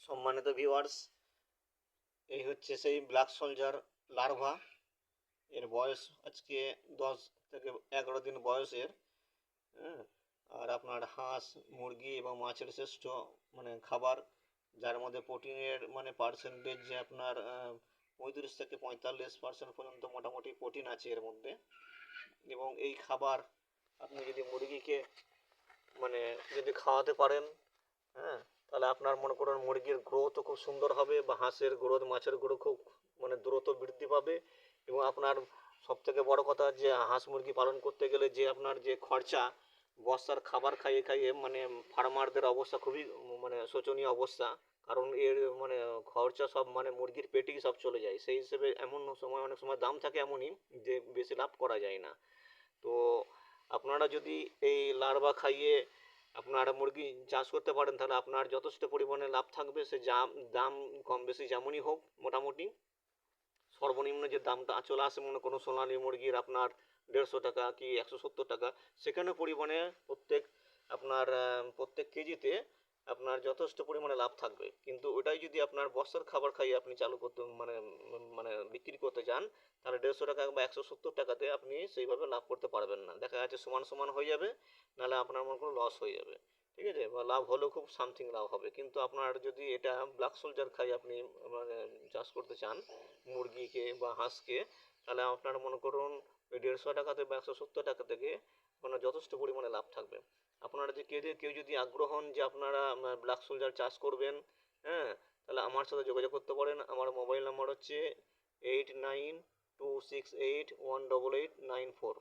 সম্মানিত ভিউয়ার্স, এই হচ্ছে সেই ব্ল্যাক সোলজার লার্ভা। এর বয়স আজকে 10 থেকে 11 দিন বয়সের। হ্যাঁ, আর আপনার হাঁস, মুরগি এবং মাছের শ্রেষ্ঠ খাবার, যার মধ্যে প্রোটিনের পার্সেন্টেজ যে আপনার 35 থেকে 45% পর্যন্ত মোটামুটি প্রোটিন আছে এর মধ্যে। এবং এই খাবার আপনি যদি মুরগিকে যদি খাওয়াতে পারেন, হ্যাঁ, তাহলে আপনার মনে করুন মুরগির গ্রোথও খুব সুন্দর হবে, বা হাঁসের গ্রোথ, মাছের গ্রোথ খুব দ্রুত বৃদ্ধি পাবে। এবং আপনার সব থেকে বড় কথা, যে হাঁস মুরগি পালন করতে গেলে যে আপনার যে খরচা, বস্তার খাবার খাইয়ে খাইয়ে ফার্মারদের অবস্থা খুবই শোচনীয় অবস্থা। কারণ এর খরচা সব মুরগির পেটেই সব চলে যায়। সেই হিসেবে এমন সময়, অনেক সময় দাম থাকে এমনই যে বেশি লাভ করা যায় না। তো আপনারা যদি এই লার্ভা খাইয়ে আপনারা মুরগি চাষ করতে পারেন, তাহলে আপনার যথেষ্ট পরিমাণে লাভ থাকবে। সে দাম কম বেশি যেমনই হোক, মোটামুটি সর্বনিম্ন যে দামটা চলে আসে কোনো সোনালী মুরগির আপনার 150 টাকা কি 170 টাকা, সেখানে পরিমাণে প্রত্যেক কেজিতে আপনার যথেষ্ট পরিমাণে লাভ থাকবে। কিন্তু ওটাই যদি আপনার বস্তার খাবার খাইয়ে আপনি চালু করতে বিক্রি করতে চান, তাহলে 150 টাকা বা 170 টাকাতে আপনি সেইভাবে লাভ করতে পারবেন না। দেখা যাচ্ছে সমান সমান হয়ে যাবে, নাহলে আপনার কোনো লস হয়ে যাবে। ঠিক আছে, বা লাভ হলেও খুব সামথিং লাভ হবে। কিন্তু আপনার যদি এটা ব্ল্যাক সোলজার খাই আপনি চাষ করতে চান মুরগিকে বা হাঁসকে, তাহলে আপনার মনে করুন ওই 150 টাকাতে বা 170 টাকা থেকে আপনার যথেষ্ট পরিমাণে লাভ থাকবে। আপনারা যে কেউ যদি আগ্রহ হন যে আপনারা ব্ল্যাক সোলজার চাষ করবেন, হ্যাঁ, তাহলে আমার সাথে যোগাযোগ করতে পারেন। আমার মোবাইল নাম্বার হচ্ছে 8926818894।